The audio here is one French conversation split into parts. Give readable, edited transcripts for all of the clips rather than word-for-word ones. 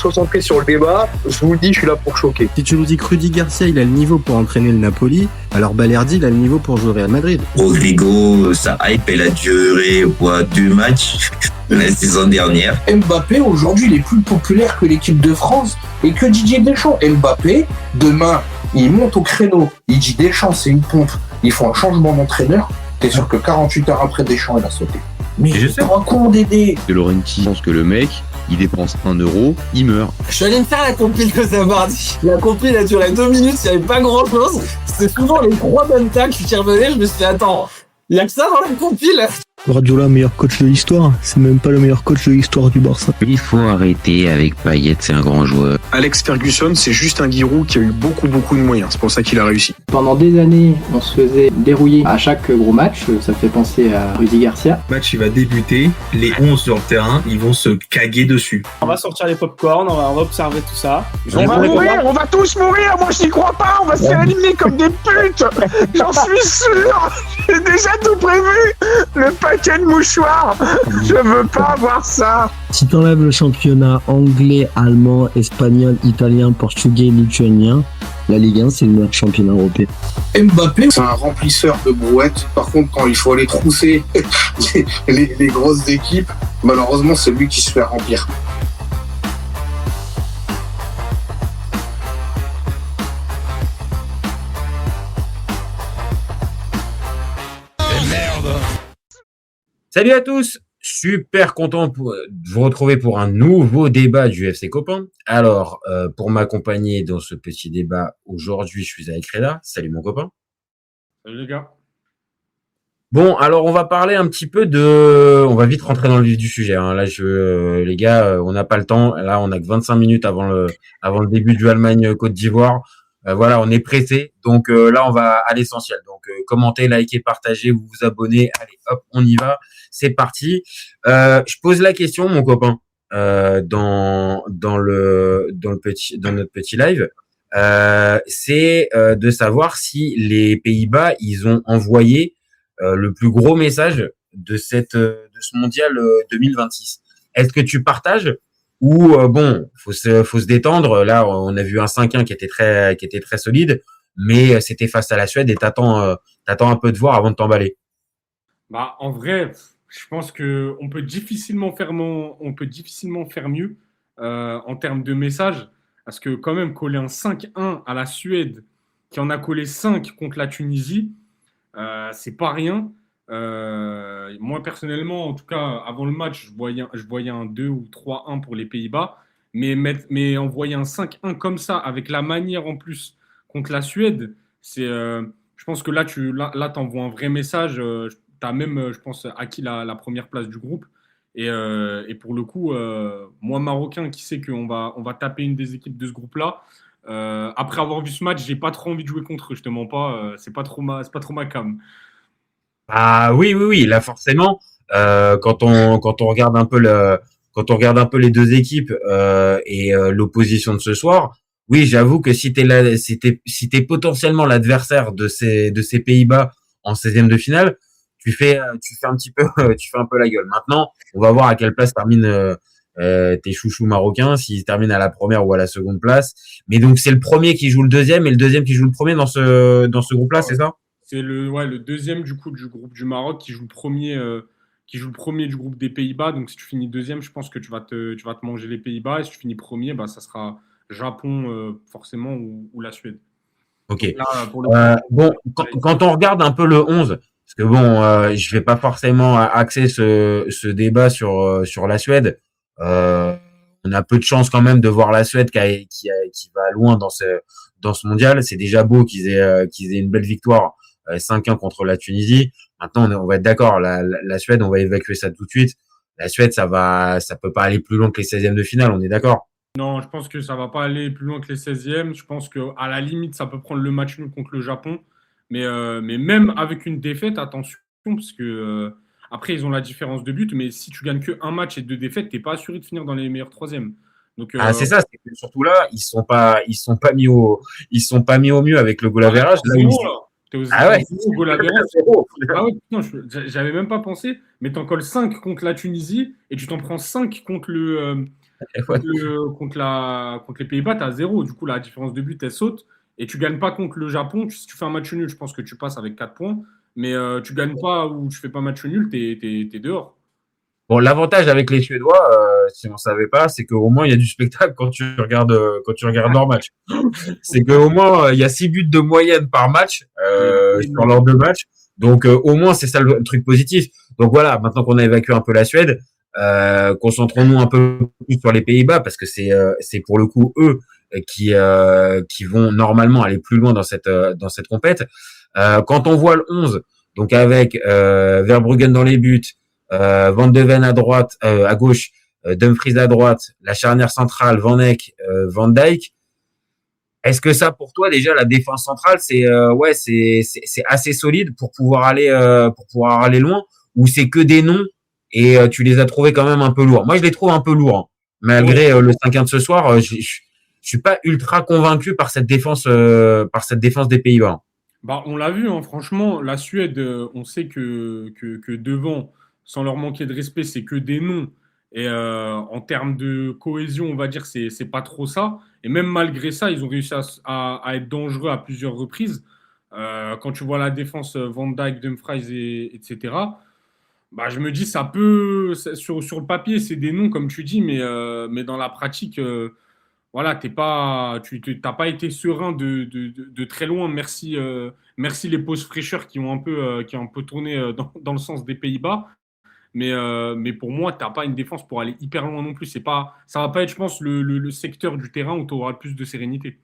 concentré sur le débat, je vous le dis, je suis là pour choquer. Si tu nous dis que Rudy Garcia, il a le niveau pour entraîner le Napoli, alors Balerdi, il a le niveau pour jouer au Real Madrid. Rodrigo, sa hype, elle a duré 2 matchs la saison dernière. Mbappé, aujourd'hui, il est plus populaire que l'équipe de France et que Didier Deschamps. Mbappé, demain, il monte au créneau. Il dit Deschamps, c'est une pompe. Ils font un changement d'entraîneur. T'es sûr que 48 heures après, Deschamps, il a sauté. Mais je sais pas con Dédé. De Laurenti pense que le mec, il dépense 1 euro, il meurt. Je suis allé me faire la compile que ça mardi. La compile a duré 2 minutes, il n'y avait pas grand chose. C'était souvent les 3 bonnes tacles qui revenaient. Je me suis dit, attends, il y a que ça dans la compile. Guardiola, meilleur coach de l'histoire. C'est même pas le meilleur coach de l'histoire du Barça. Il faut arrêter avec Payet, c'est un grand joueur. Alex Ferguson, c'est juste un Giroud qui a eu beaucoup de moyens. C'est pour ça qu'il a réussi. Pendant des années, on se faisait dérouiller à chaque gros match. Ça fait penser à Rudy Garcia. Le match, il va débuter. Les 11 sur le terrain, ils vont se caguer dessus. On va sortir les pop-corn, on va observer tout ça. On va mourir, on va tous mourir. Moi, je n'y crois pas. On va se faire éliminer comme des putes. J'en suis sûr. J'ai déjà tout prévu. Le paquet de mouchoirs. Je veux pas voir ça. Si t'enlèves le championnat anglais, allemand, espagnol, italien, portugais, lituanien, la Ligue 1, c'est le meilleur championnat européen. Mbappé, c'est un remplisseur de brouettes. Par contre, quand il faut aller trousser les grosses équipes, malheureusement, c'est lui qui se fait remplir. Salut à tous, super content de vous retrouver pour un nouveau débat du FC Copain. Alors, pour m'accompagner dans ce petit débat, aujourd'hui, je suis avec Reda. Salut mon copain. Salut les gars. Bon, alors on va parler un petit peu on va vite rentrer dans le vif du sujet. Hein. Là, les gars, on n'a pas le temps. Là, on a que 25 minutes avant le début du Allemagne-Côte d'Ivoire. Voilà, on est pressé. Donc là, on va à l'essentiel. Donc commentez, likez, partagez, vous vous abonnez. Allez, hop, on y va. C'est parti. Je pose la question, mon copain, dans notre petit live. C'est de savoir si les Pays-Bas, ils ont envoyé le plus gros message de ce mondial 2026. Est-ce que tu partages ou bon, faut se détendre. Là, on a vu un 5-1 qui était très solide, mais c'était face à la Suède et t'attends un peu de voir avant de t'emballer. Bah, en vrai, je pense que on peut difficilement faire mieux en termes de message, parce que quand même coller un 5-1 à la Suède, qui en a collé 5 contre la Tunisie, c'est pas rien. Moi personnellement, en tout cas, avant le match, je voyais un 2 ou 3-1 pour les Pays-Bas, mais envoyer un 5-1 comme ça, avec la manière en plus contre la Suède, je pense que là t'envoies un vrai message. Tu as même, je pense, acquis la première place du groupe. Et pour le coup, moi, Marocain, qui sait qu'on va taper une des équipes de ce groupe-là, après avoir vu ce match, j'ai pas trop envie de jouer contre eux, je te mens pas, c'est pas trop ma cam. Ah oui, là forcément, quand on regarde un peu les deux équipes et l'opposition de ce soir, oui, j'avoue que si t'es potentiellement l'adversaire de ces Pays-Bas en 16e de finale, tu fais un peu la gueule. Maintenant, on va voir à quelle place terminent tes chouchous marocains, s'ils terminent à la première ou à la seconde place. Mais donc c'est le premier qui joue le deuxième et le deuxième qui joue le premier dans ce groupe-là, c'est ça? C'est le deuxième du groupe du Maroc qui joue le premier du groupe des Pays-Bas. Donc si tu finis deuxième, je pense que tu vas te manger les Pays-Bas. Et si tu finis premier, ça sera Japon forcément ou la Suède. Ok. Là, bon, quand on regarde un peu le 11, parce que bon, je vais pas forcément axer ce débat sur la Suède. On a peu de chance quand même de voir la Suède qui va loin dans ce mondial. C'est déjà beau qu'ils aient une belle victoire 5-1 contre la Tunisie. Maintenant, on va être d'accord. La Suède, on va évacuer ça tout de suite. La Suède, ça peut pas aller plus loin que les 16e de finale. On est d'accord? Non, je pense que ça va pas aller plus loin que les 16e. Je pense qu'à la limite, ça peut prendre le match nul contre le Japon. Mais même avec une défaite, attention, parce que après, ils ont la différence de but. Mais si tu gagnes que un match et 2 défaites, t'es pas assuré de finir dans les meilleurs 3e. Donc, c'est ça. C'est que surtout là, ils sont pas mis au mieux avec le goal average. Ah ouais, goal average. Ah ouais, putain, j'avais même pas pensé. Mais t'en colles 5 contre la Tunisie et tu t'en prends 5 contre Ouais. Contre les Pays-Bas, tu as 0. Du coup, la différence de but, elle saute. Et tu gagnes pas contre le Japon. Si tu fais un match nul, je pense que tu passes avec 4 points. Mais tu gagnes pas ou tu fais pas match nul, t'es dehors. Bon, l'avantage avec les Suédois, si on savait pas, c'est qu'au moins il y a du spectacle quand tu regardes leur match. C'est qu'au moins il y a 6 buts de moyenne par match sur leurs 2 matchs. Donc au moins c'est ça le truc positif. Donc voilà, maintenant qu'on a évacué un peu la Suède, concentrons-nous un peu plus sur les Pays-Bas parce que c'est pour le coup eux qui vont normalement aller plus loin dans cette compète. Quand on voit le 11, donc avec Verbruggen dans les buts, Van de Ven à droite, à gauche, Dumfries à droite, la charnière centrale, Van Eyck, Van Dijk. Est-ce que ça, pour toi, déjà, la défense centrale, c'est assez solide pour pouvoir aller loin, ou c'est que des noms et tu les as trouvés quand même un peu lourds? Moi, je les trouve un peu lourds, hein. Malgré le 5-1 de ce soir, je suis pas ultra convaincu par cette défense des Pays-Bas. Bah, on l'a vu, hein, franchement, la Suède, on sait que devant, sans leur manquer de respect, c'est que des noms. Et en termes de cohésion, on va dire, c'est pas trop ça. Et même malgré ça, ils ont réussi à être dangereux à plusieurs reprises. Quand tu vois la défense Van Dijk, Dumfries, etc., bah, je me dis, sur le papier, c'est des noms, comme tu dis, mais dans la pratique, voilà, t'as pas été serein de très loin. Merci les pauses fraîcheurs qui ont un peu tourné dans le sens des Pays-Bas. Mais pour moi, t'as pas une défense pour aller hyper loin non plus. Ça va pas être, je pense, le secteur du terrain où tu auras le plus de sérénité.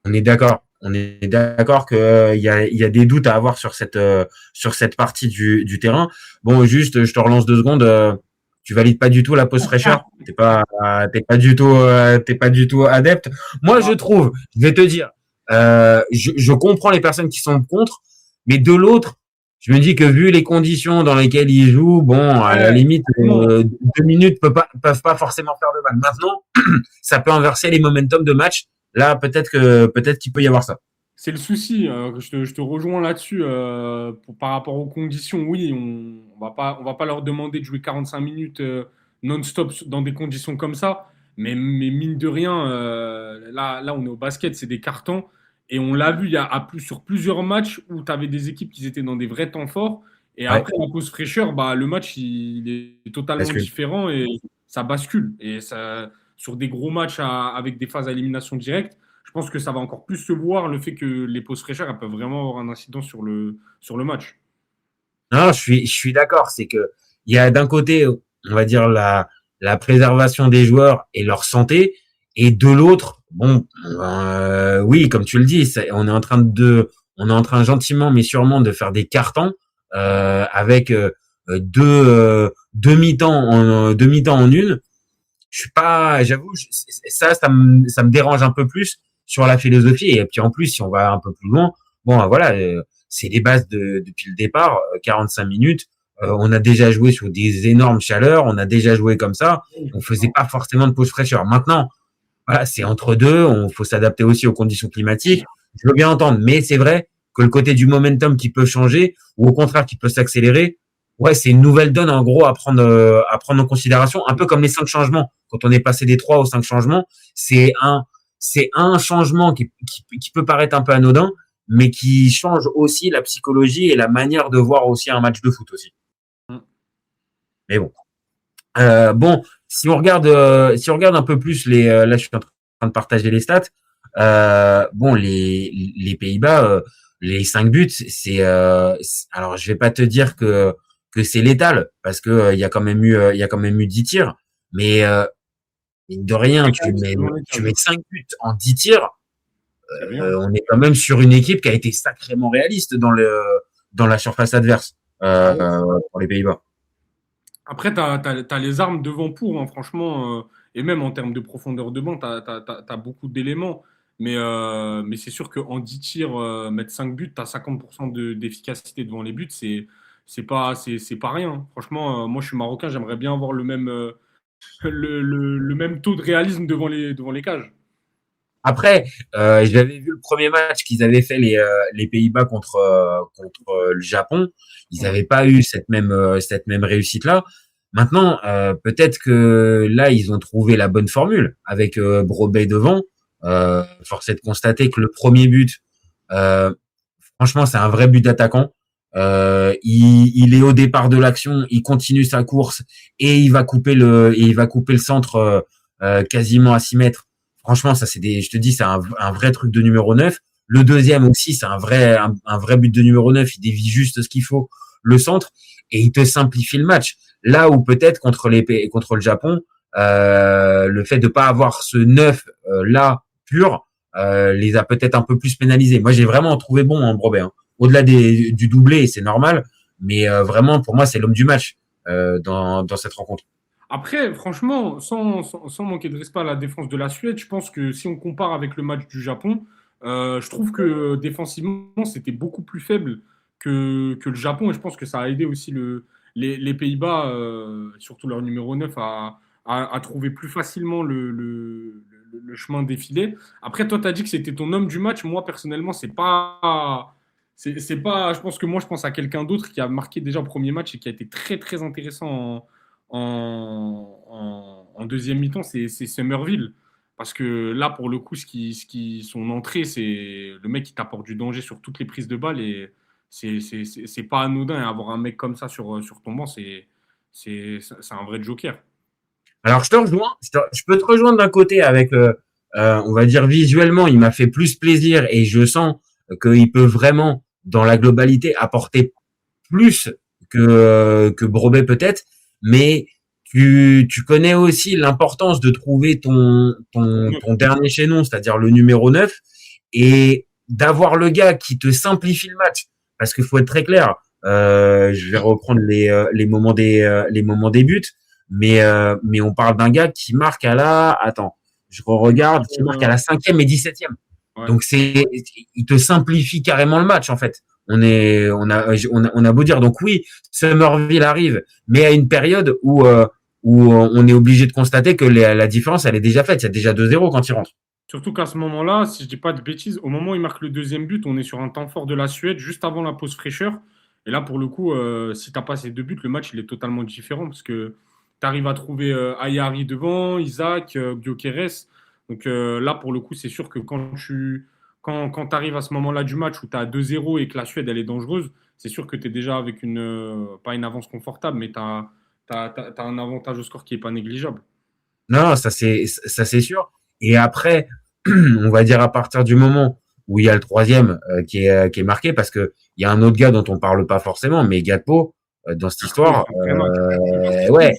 On est d'accord. On est d'accord qu'il y a des doutes à avoir sur cette partie du terrain. Bon, juste, je te relance 2 secondes. Tu valides pas du tout la pause fraîcheur. T'es pas du tout adepte. Moi, je trouve, je vais te dire, je comprends les personnes qui sont contre, mais de l'autre, je me dis que vu les conditions dans lesquelles ils jouent, bon, à la limite, 2 minutes peuvent pas forcément faire de mal. Maintenant, ça peut inverser les momentum de match. Là, peut-être qu'il peut y avoir ça. C'est le souci. Je te rejoins là-dessus. Par rapport aux conditions, oui, on va pas leur demander de jouer 45 minutes non-stop dans des conditions comme ça. Mais mine de rien, là, on est au basket, c'est des cartons. Et on l'a vu sur plusieurs matchs où tu avais des équipes qui étaient dans des vrais temps forts. Et après la pause fraîcheur, bah, le match il est totalement différent et ça bascule. Et ça, sur des gros matchs avec des phases à élimination directe, je pense que ça va encore plus se voir le fait que les pauses fraîcheurs elles peuvent vraiment avoir un incident sur le match. Non, je suis d'accord. C'est que il y a d'un côté, on va dire la préservation des joueurs et leur santé, et de l'autre, bon, oui, comme tu le dis, on est en train gentiment mais sûrement de faire des cartons avec deux mi-temps en une. Je suis pas, j'avoue, ça me dérange un peu plus sur la philosophie. Et puis en plus, si on va un peu plus loin, bon, voilà, c'est les bases depuis le départ, 45 minutes. On a déjà joué sur des énormes chaleurs, on a déjà joué comme ça. On faisait pas forcément de pause fraîcheur. Maintenant, voilà, c'est entre deux. Faut s'adapter aussi aux conditions climatiques. Je veux bien entendre, mais c'est vrai que le côté du momentum qui peut changer ou au contraire qui peut s'accélérer, ouais, c'est une nouvelle donne en gros à prendre en considération, un peu comme les 5 changements. Quand on est passé des 3 aux 5 changements, c'est un changement qui peut paraître un peu anodin, mais qui change aussi la psychologie et la manière de voir aussi un match de foot aussi. Mais bon. Bon, si on regarde un peu plus là je suis en train de partager les stats. Bon, les Pays-Bas, les 5 buts, alors je vais pas te dire que c'est létal parce que il y a quand même eu 10 tirs, mais mine de rien, tu mets 5 buts en 10 tirs, on est quand même sur une équipe qui a été sacrément réaliste dans la surface adverse pour les Pays-Bas. Après, tu as les armes devant pour, hein, franchement, et même en termes de profondeur de banc, tu as beaucoup d'éléments. Mais c'est sûr qu'en 10 tirs, mettre 5 buts, tu as 50% d'efficacité devant les buts, c'est pas rien. Franchement, moi je suis marocain, j'aimerais bien avoir le même taux de réalisme devant les cages. Après, j'avais vu le premier match qu'ils avaient fait les Pays-Bas contre le Japon. Ils n'avaient pas eu cette même réussite-là. Maintenant, peut-être que là, ils ont trouvé la bonne formule avec Brobey devant. Force est de constater que le premier but, franchement, c'est un vrai but d'attaquant. Il est au départ de l'action, il continue sa course et il va couper le centre quasiment à 6 mètres. Franchement, ça je te dis, c'est un vrai truc de numéro 9. Le deuxième aussi, c'est un vrai but de numéro 9. Il dévie juste ce qu'il faut, le centre, et il te simplifie le match. Là où peut-être contre le Japon, le fait de pas avoir ce 9 là pur les a peut-être un peu plus pénalisés. Moi, j'ai vraiment trouvé bon en Brobey. Au-delà du doublé, c'est normal, mais vraiment pour moi, c'est l'homme du match dans cette rencontre. Après, franchement, sans manquer de respect à la défense de la Suède, je pense que si on compare avec le match du Japon, je trouve que défensivement, c'était beaucoup plus faible que le Japon. Et je pense que ça a aidé aussi les Pays-Bas, surtout leur numéro 9, à trouver plus facilement le chemin défilé. Après, toi, tu as dit que c'était ton homme du match. Moi, personnellement, c'est pas. C'est pas. Je pense à quelqu'un d'autre qui a marqué déjà le premier match et qui a été très, très intéressant en deuxième mi-temps, c'est Somerville. Parce que là, pour le coup, son entrée, c'est le mec qui t'apporte du danger sur toutes les prises de balles et c'est pas anodin. Et avoir un mec comme ça sur ton banc, c'est un vrai joker. Alors, je te rejoins. Je peux te rejoindre d'un côté avec, on va dire visuellement, il m'a fait plus plaisir et je sens qu'il peut vraiment, dans la globalité, apporter plus que Brobey peut-être. Mais tu connais aussi l'importance de trouver ton dernier chaînon, c'est-à-dire le numéro 9, et d'avoir le gars qui te simplifie le match. Parce qu'il faut être très clair. Je vais reprendre les moments des buts, mais on parle d'un gars qui marque je regarde, qui marque à la 5e et 17e. Ouais. Donc il te simplifie carrément le match en fait. On a beau dire. Donc oui, Somerville arrive, mais à une période où on est obligé de constater que la différence, elle est déjà faite. Il y a déjà 2-0 quand il rentre. Surtout qu'à ce moment-là, si je dis pas de bêtises, au moment où il marque le deuxième but, on est sur un temps fort de la Suède, juste avant la pause fraîcheur. Et là, pour le coup, si tu n'as pas ces 2 buts, le match, il est totalement différent parce que tu arrives à trouver Ayari devant, Isaac, Gyökeres. Donc là, pour le coup, c'est sûr que quand tu arrives à ce moment-là du match où tu as 2-0 et que la Suède, elle est dangereuse, c'est sûr que tu es déjà avec pas une avance confortable, mais tu as un avantage au score qui n'est pas négligeable. Non, ça c'est sûr. Et après, on va dire à partir du moment où il y a le troisième qui est marqué, parce que il y a un autre gars dont on parle pas forcément, mais Gakpo, dans cette histoire, ouais,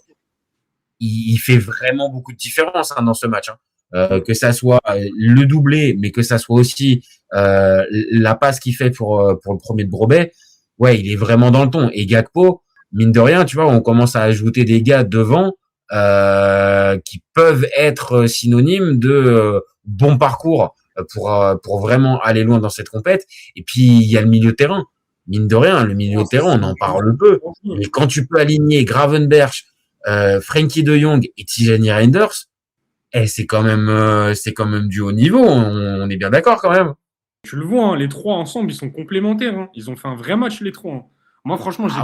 il fait vraiment beaucoup de différence dans ce match. Que ça soit le doublé, mais que ça soit aussi la passe qu'il fait pour le premier de Brobey, ouais, il est vraiment dans le ton. Et Gakpo, mine de rien, tu vois, on commence à ajouter des gars devant qui peuvent être synonymes de bon parcours pour vraiment aller loin dans cette compète. Et puis il y a le milieu de terrain. Mine de rien, le milieu de terrain, on en parle peu. Mais quand tu peux aligner Gravenberch, Frenkie de Jong et Tijani Reinders, c'est quand même du haut niveau. On est bien d'accord quand même. Tu le vois, les trois ensemble, ils sont complémentaires. Ils ont fait un vrai match les trois. Moi, franchement, j'ai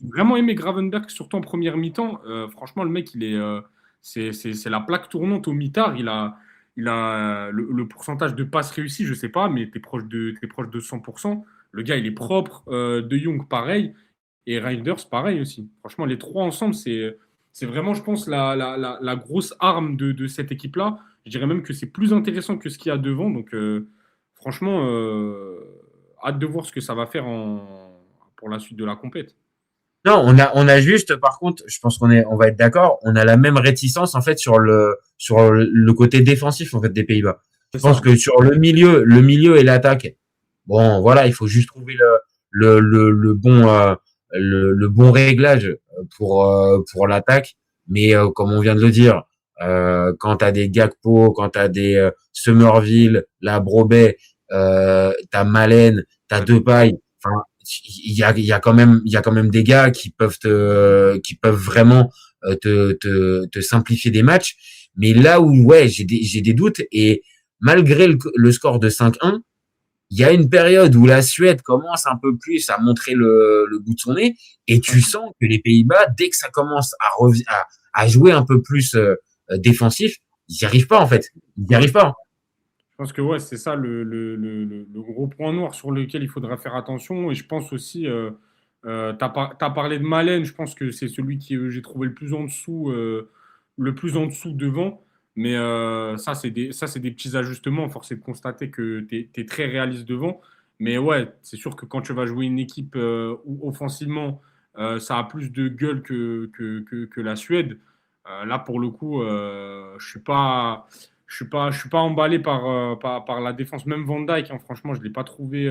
vraiment aimé Gravenberch, surtout en première mi-temps. Franchement, le mec, c'est la plaque tournante au mi-tard. Il a le pourcentage de passes réussies, je sais pas, mais t'es proche de 100%. Le gars, il est propre. De Jong, pareil. Et Reinders, pareil aussi. Franchement, les trois ensemble, c'est vraiment, je pense, la grosse arme de cette équipe-là. Je dirais même que c'est plus intéressant que ce qu'il y a devant. Donc, franchement, hâte de voir ce que ça va faire pour la suite de la compète. Non, on a juste, par contre, je pense on va être d'accord, on a la même réticence en fait sur le côté défensif en fait des Pays-Bas. Je pense que sur le milieu et l'attaque, bon, voilà, il faut juste trouver le bon réglage pour l'attaque. Mais comme on vient de le dire, quand t'as des Gakpo, quand t'as des Somerville, la Brobey, t'as Malen, t'as Depay, enfin il y a quand même des gars qui peuvent vraiment te simplifier des matchs. Mais là où ouais j'ai des doutes, et malgré le score de 5-1, il y a une période où la Suède commence un peu plus à montrer le bout de son nez, et tu sens que les Pays-Bas, dès que ça commence à jouer un peu plus défensif, ils n'y arrivent pas en fait. Ils n'y arrivent pas. Je pense que ouais, c'est ça le gros point noir sur lequel il faudra faire attention. Et je pense aussi, t'as parlé de Malen, je pense que c'est celui qui j'ai trouvé le plus en dessous devant. Mais ça, c'est des petits ajustements. Force est de constater que tu es très réaliste devant. Mais ouais, c'est sûr que quand tu vas jouer une équipe où offensivement, ça a plus de gueule que la Suède. Là, pour le coup, je suis pas emballé par la défense. Même Van Dijk, hein, franchement, je l'ai pas trouvé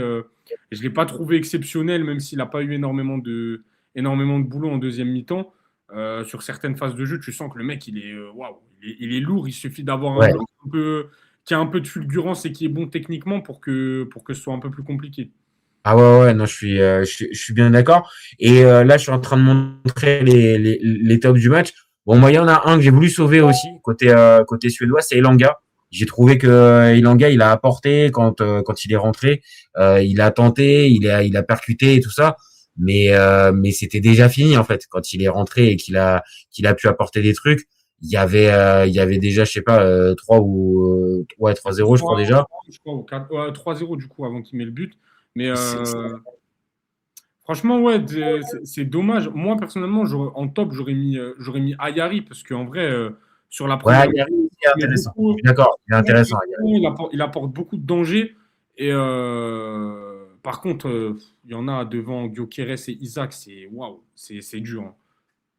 exceptionnel, même s'il n'a pas eu énormément de boulot en deuxième mi-temps. Sur certaines phases de jeu, tu sens que le mec, waouh, il est lourd. Il suffit d'avoir un joueur qui a un peu de fulgurance et qui est bon techniquement pour que ce soit un peu plus compliqué. Ah ouais, non, je suis bien d'accord. Et là, je suis en train de montrer les tops du match. Bon, moi, il y en a un que j'ai voulu sauver aussi, côté suédois, c'est Elanga. J'ai trouvé que Elanga, il a apporté quand il est rentré. Il a tenté, il a percuté et tout ça. Mais c'était déjà fini, en fait. Quand il est rentré et qu'il a pu apporter des trucs, il y avait déjà, je sais pas, 3-0, je crois déjà. Je crois, ou 3-0 du coup, avant qu'il met le but. Mais franchement, ouais, c'est dommage. Moi, personnellement, en top, j'aurais mis Ayari parce qu'en vrai, sur la première. Ouais, Ayari, c'est intéressant. Je suis d'accord, il est intéressant. Il apporte beaucoup de danger. Et par contre, il y en a devant Gyökeres et Isaac, c'est dur. Hein.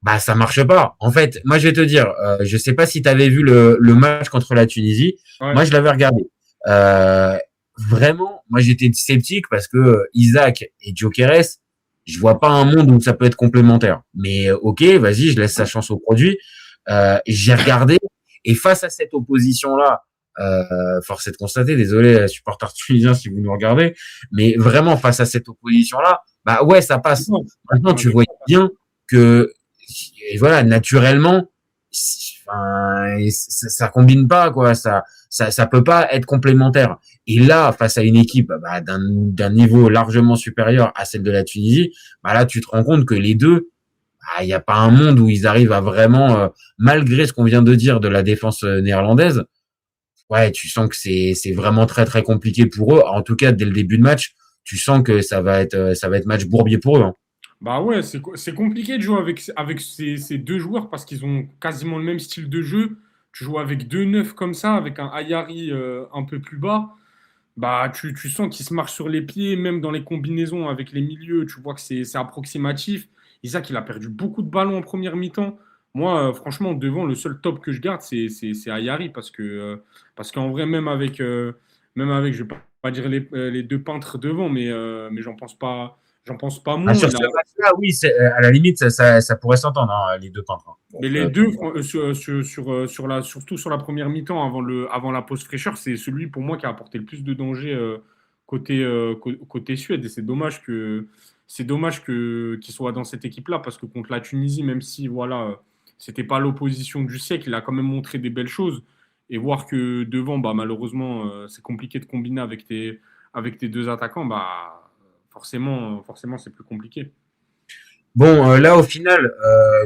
Bah, ça marche pas. En fait, moi, je vais te dire, je sais pas si tu avais vu le match contre la Tunisie. Ouais. Moi, je l'avais regardé. Vraiment, moi, j'étais sceptique parce que Isaac et Gyökeres, je vois pas un monde où ça peut être complémentaire. Mais ok, vas-y, je laisse sa chance au produit. J'ai regardé et face à cette opposition-là, force est de constater, désolé, supporters tunisiens si vous nous regardez, mais vraiment face à cette opposition-là, bah ouais, ça passe. Maintenant, tu vois bien que, et voilà, naturellement, ça combine pas, quoi. Ça peut pas être complémentaire. Et là, face à une équipe d'un niveau largement supérieur à celle de la Tunisie, bah là, tu te rends compte que les deux, il n'y a pas un monde où ils arrivent à vraiment, malgré ce qu'on vient de dire de la défense néerlandaise, ouais, tu sens que c'est vraiment très très compliqué pour eux. En tout cas, dès le début de match, tu sens que ça va être match bourbier pour eux. Hein. Bah ouais, c'est compliqué de jouer avec ces deux joueurs parce qu'ils ont quasiment le même style de jeu. Tu joues avec deux neufs comme ça, avec un Ayari un peu plus bas. Bah, tu sens qu'ils se marchent sur les pieds, même dans les combinaisons avec les milieux. Tu vois que c'est approximatif. Isaac, il a perdu beaucoup de ballons en première mi-temps. Moi, franchement, devant, le seul top que je garde, c'est Ayari parce qu'en vrai, même avec, je vais pas dire les deux peintres devant, mais j'en pense pas moins. Sur ce match-là, oui, à la limite, ça pourrait s'entendre, hein, les deux peintres. Hein. Mais les deux, surtout sur la première mi-temps, avant la pause fraîcheur, c'est celui pour moi qui a apporté le plus de danger côté Suède. Et c'est dommage qu'il soit dans cette équipe-là parce que contre la Tunisie, même si voilà, c'était pas l'opposition du siècle, il a quand même montré des belles choses. Et voir que devant, bah, malheureusement, c'est compliqué de combiner avec tes deux attaquants, bah, forcément, c'est plus compliqué. Bon, là, au final,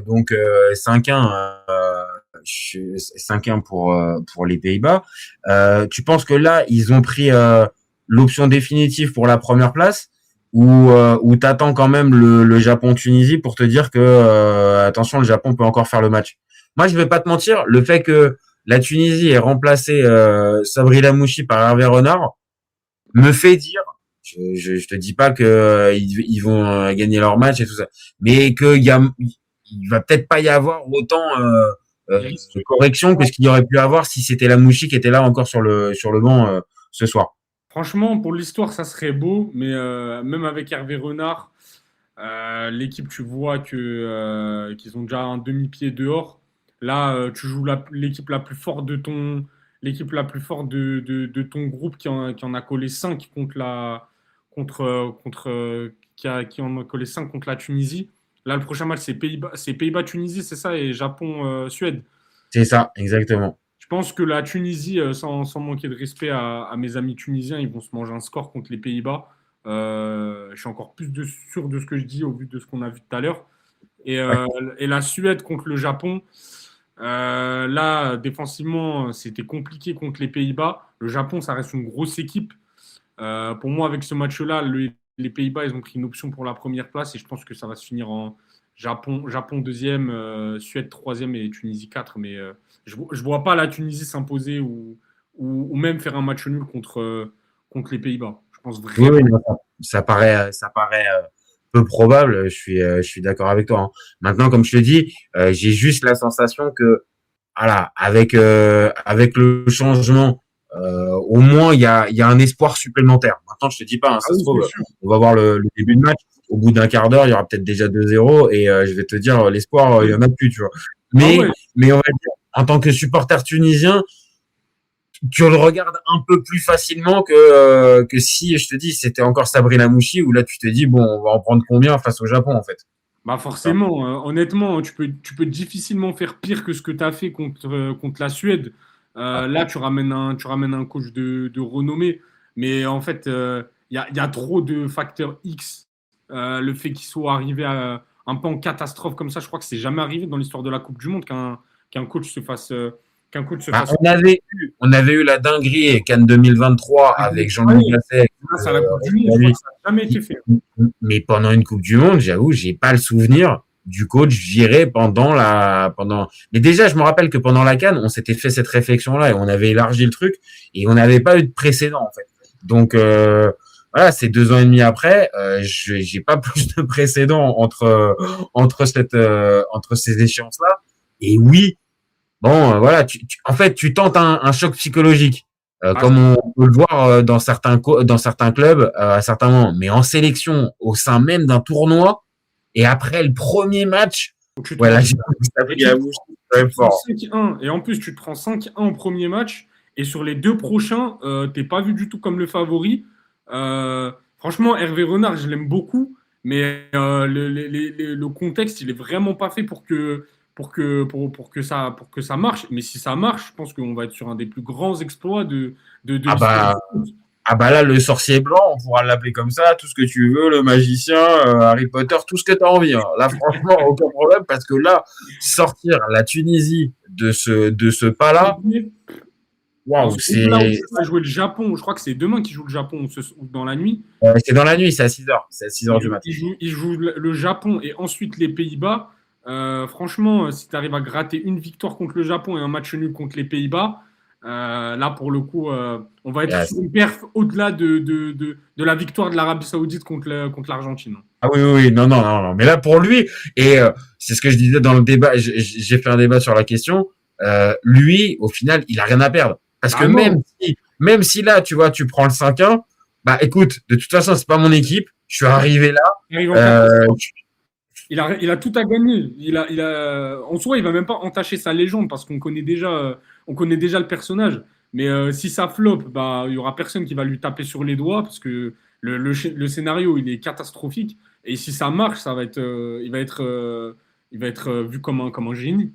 donc 5-1, 5-1 pour les Pays-Bas. Tu penses que là, ils ont pris l'option définitive pour la première place ou t'attends quand même le Japon-Tunisie pour te dire que, attention, le Japon peut encore faire le match? Moi, je vais pas te mentir, le fait que la Tunisie ait remplacé Sabri Lamouchi par Hervé Renard me fait dire, je te dis pas que ils vont gagner leur match et tout ça, mais il va peut-être pas y avoir autant de correction que ce qu'il y aurait pu avoir si c'était Lamouchi qui était là encore sur le banc ce soir. Franchement, pour l'histoire, ça serait beau, mais même avec Hervé Renard, l'équipe, tu vois qu'ils ont déjà un demi-pied dehors. Là, tu joues l'équipe la plus forte de ton groupe qui en a collé 5 qui en a collé 5 contre la Tunisie. Là, le prochain match, c'est Pays-Bas-Tunisie, c'est ça, et Japon-Suède. C'est ça, exactement. pense que la Tunisie, sans manquer de respect à mes amis tunisiens, ils vont se manger un score contre les Pays-Bas. Je suis encore plus sûr de ce que je dis au vu de ce qu'on a vu tout à l'heure. Et la Suède contre le Japon, là, défensivement, c'était compliqué contre les Pays-Bas. Le Japon, ça reste une grosse équipe. Pour moi, avec ce match-là, les Pays-Bas, ils ont pris une option pour la première place et je pense que ça va se finir en Japon deuxième, Suède troisième et Tunisie 4. Mais je ne vois pas la Tunisie s'imposer ou même faire un match nul contre les Pays-Bas. Je pense vraiment. Oui, non, ça paraît peu probable. Je suis d'accord avec toi, hein. Maintenant, comme je te dis, j'ai juste la sensation que, voilà, avec le changement, au moins il y a un espoir supplémentaire. Maintenant, je te dis pas, hein, ça se trouve, on va voir le début de match. Au bout d'un quart d'heure, il y aura peut-être déjà 2-0 et je vais te dire, l'espoir, il y en a plus, tu vois. Mais on va dire, en tant que supporter tunisien, tu le regardes un peu plus facilement que si, je te dis, c'était encore Sabri Lamouchi, où là, tu te dis, bon, on va en prendre combien face au Japon, en fait. Bah forcément, honnêtement, tu peux difficilement faire pire que ce que tu as fait contre la Suède. Là, tu ramènes un coach de renommée, mais en fait, il y a trop de facteurs X. Le fait qu'il soit arrivé à un peu en catastrophe comme ça, je crois que c'est jamais arrivé dans l'histoire de la Coupe du Monde qu'un coach se fasse. On avait eu la dinguerie Cannes 2023 avec Jean-Louis Gasset. Ça n'a jamais été fait. Mais pendant une Coupe du Monde, j'avoue, j'ai pas le souvenir du coach viré pendant. Mais déjà, je me rappelle que pendant la Cannes, on s'était fait cette réflexion-là et on avait élargi le truc et on n'avait pas eu de précédent, en fait. Donc, voilà, c'est 2 ans et demi après, j'ai pas plus de précédent entre ces échéances-là. Et oui, bon, voilà, en fait, tu tentes un choc psychologique, comme on peut le voir dans certains clubs à certains moments. Mais en sélection, au sein même d'un tournoi, et après le premier match, voilà, j'ai fort. 5-1, et en plus, tu te prends 5-1 au premier match, et sur les 2 prochains, t'es pas vu du tout comme le favori. Franchement, Hervé Renard, je l'aime beaucoup, mais le contexte, il est vraiment pas fait pour que ça marche. Mais si ça marche, je pense qu'on va être sur un des plus grands exploits de là, le sorcier blanc, on pourra l'appeler comme ça, tout ce que tu veux, le magicien, Harry Potter, tout ce que tu as envie, hein. Là, franchement, aucun problème, parce que là, sortir la Tunisie de ce pas-là, waouh, c'est. Là, on va jouer le Japon. Je crois que c'est demain qu'ils jouent le Japon ou dans la nuit. C'est dans la nuit, c'est à 6h. C'est à 6h du matin. Ils jouent le Japon et ensuite les Pays-Bas. Franchement, si tu arrives à gratter une victoire contre le Japon et un match nul contre les Pays-Bas, là, pour le coup, on va être sur une perf au-delà de la victoire de l'Arabie Saoudite contre l'Argentine. Ah oui, non. Mais là, pour lui, et c'est ce que je disais dans le débat, j'ai fait un débat sur la question, lui, au final, il a rien à perdre. Parce que même si là, tu vois, tu prends le 5-1, bah écoute, de toute façon, c'est pas mon équipe, je suis arrivé là. Il a tout à gagner. En soi, il va même pas entacher sa légende parce qu'on connaît déjà le personnage. Mais si ça floppe, bah il y aura personne qui va lui taper sur les doigts parce que le scénario il est catastrophique. Et si ça marche, il va être vu comme un génie.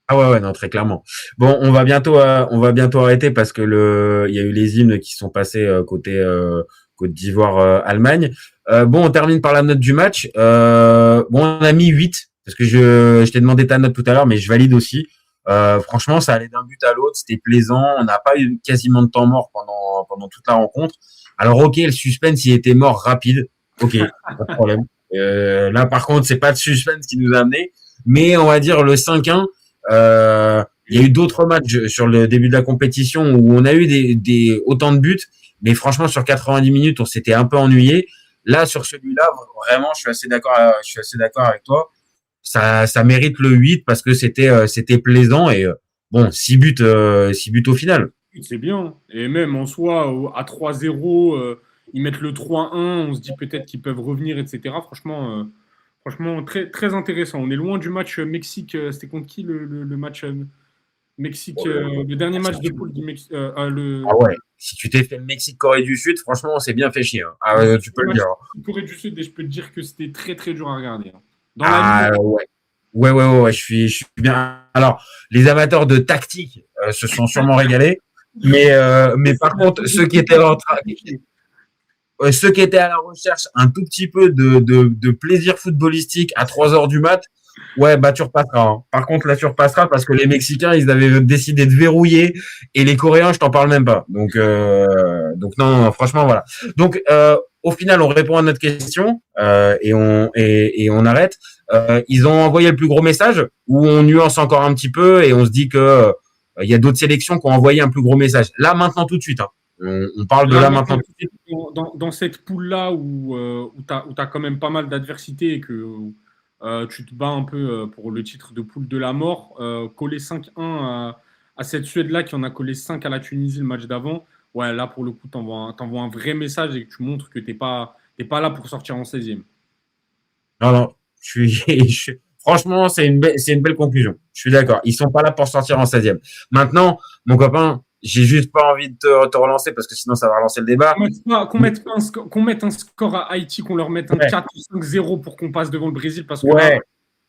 Ah ouais, non, très clairement. Bon, on va bientôt arrêter parce que il y a eu les hymnes qui sont passés côté Côte d'Ivoire, Allemagne. Bon, on termine par la note du match. Bon, on a mis 8 parce que je t'ai demandé ta note tout à l'heure, mais je valide aussi. Franchement, ça allait d'un but à l'autre, c'était plaisant. On n'a pas eu quasiment de temps mort pendant toute la rencontre. Alors, ok, le suspense, il était mort rapide. Ok, pas de problème. Là, par contre, c'est pas de suspense qui nous a amené, mais on va dire le 5-1. Il y a eu d'autres matchs sur le début de la compétition où on a eu autant de buts, mais franchement sur 90 minutes on s'était un peu ennuyé. Là sur celui-là vraiment je suis assez d'accord avec toi. Ça mérite le 8 parce que c'était plaisant et bon 6 buts au final. C'est bien et même en soi à 3-0 ils mettent le 3-1, on se dit peut-être qu'ils peuvent revenir etc. Franchement, très, très intéressant. On est loin du match Mexique. C'était contre qui le match Mexique le dernier match de poule du Mexique Ah ouais, si tu t'es fait Mexique-Corée du Sud, franchement, on s'est bien fait chier. Hein. Tu peux le dire. Corée du Sud, et je peux te dire que c'était très, très dur à regarder. Ouais, je suis bien. Alors, les amateurs de tactique, se sont sûrement régalés. Mais par contre, ceux qui étaient à la recherche un tout petit peu de plaisir footballistique à 3 heures du mat, ouais, bah tu repasseras. Hein. Par contre, là, tu repasseras parce que les Mexicains, ils avaient décidé de verrouiller et les Coréens, je t'en parle même pas. Donc non, franchement, voilà. Donc, au final, on répond à notre question et on arrête. Ils ont envoyé le plus gros message ou on nuance encore un petit peu et on se dit que il y a d'autres sélections qui ont envoyé un plus gros message. Là, maintenant, tout de suite. Hein. On parle de là maintenant tout de suite. Dans cette poule-là où tu as quand même pas mal d'adversité et que tu te bats un peu pour le titre de poule de la mort, coller 5-1 à cette Suède-là qui en a collé 5 à la Tunisie le match d'avant, ouais, là, pour le coup, t'envoies un vrai message et que tu montres que t'es pas là pour sortir en 16e. Non, franchement, c'est une belle conclusion. Je suis d'accord. Ils sont pas là pour sortir en 16e. Maintenant, mon copain, j'ai juste pas envie de te relancer parce que sinon ça va relancer le débat. Qu'on mette un score à Haïti, qu'on leur mette un 4 ou 5-0 pour qu'on passe devant le Brésil parce que là,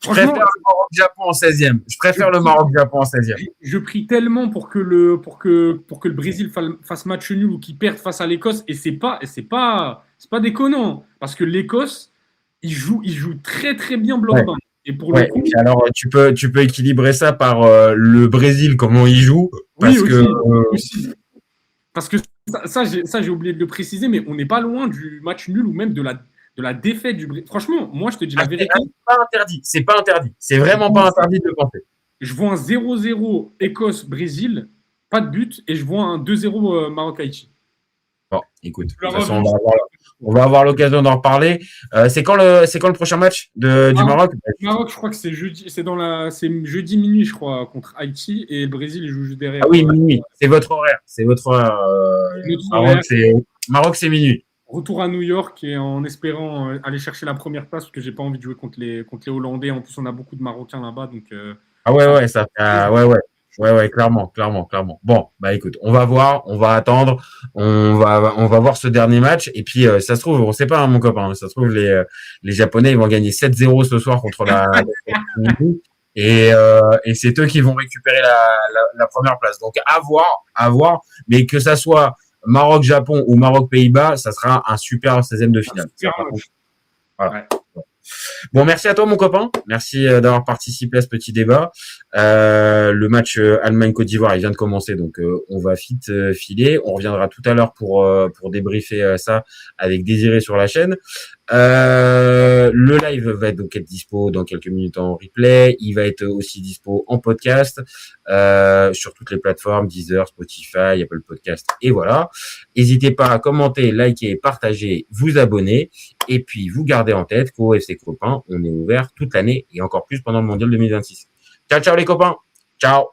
je préfère le Maroc-Japon en 16e. Je préfère le Maroc-Japon en 16e. Je prie tellement pour que le Brésil fasse match nul ou qu'il perde face à l'Écosse et c'est pas déconnant parce que l'Écosse il joue très très bien bloc-bas. Et pour le coup, alors tu peux équilibrer ça par le Brésil, comment il joue, parce parce que ça j'ai oublié de le préciser, mais on n'est pas loin du match nul ou même de la défaite du Brésil. Franchement, moi je te dis la vérité. C'est pas interdit. C'est vraiment pas interdit de le penser. Je vois un 0-0 Écosse-Brésil, pas de but, et je vois un 2-0 Maroc-Haïti. Bon, écoute, de toute façon, on va avoir l'occasion d'en reparler. C'est quand le prochain match du Maroc? Le Maroc, je crois que c'est jeudi. C'est jeudi minuit, je crois, contre Haïti, et le Brésil il joue juste derrière. Ah oui, minuit. C'est votre horaire. Maroc, c'est minuit. Retour à New York et en espérant aller chercher la première place parce que j'ai pas envie de jouer contre les Hollandais. En plus, on a beaucoup de Marocains là-bas, donc. Ouais, clairement. Bon, bah écoute, on va voir, on va attendre, on va voir ce dernier match et puis ça se trouve, on sait pas, hein, mon copain, ça se trouve les Japonais ils vont gagner 7-0 ce soir contre la et c'est eux qui vont récupérer la première place. Donc à voir, mais que ça soit Maroc-Japon ou Maroc-Pays-Bas, ça sera un super 16e de finale. Voilà. Ouais. Bon, merci à toi, mon copain. Merci d'avoir participé à ce petit débat. Le match Allemagne-Côte d'Ivoire, il vient de commencer, donc on va vite filer. On reviendra tout à l'heure pour débriefer ça avec Désiré sur la chaîne. Le live va donc être dispo dans quelques minutes en replay. Il va être aussi dispo en podcast sur toutes les plateformes, Deezer, Spotify, Apple Podcast, et voilà. N'hésitez pas à commenter, liker, partager, vous abonner, et puis vous gardez en tête qu'au FC Copain, on est ouvert toute l'année et encore plus pendant le Mondial 2026. Ciao les copains. Ciao.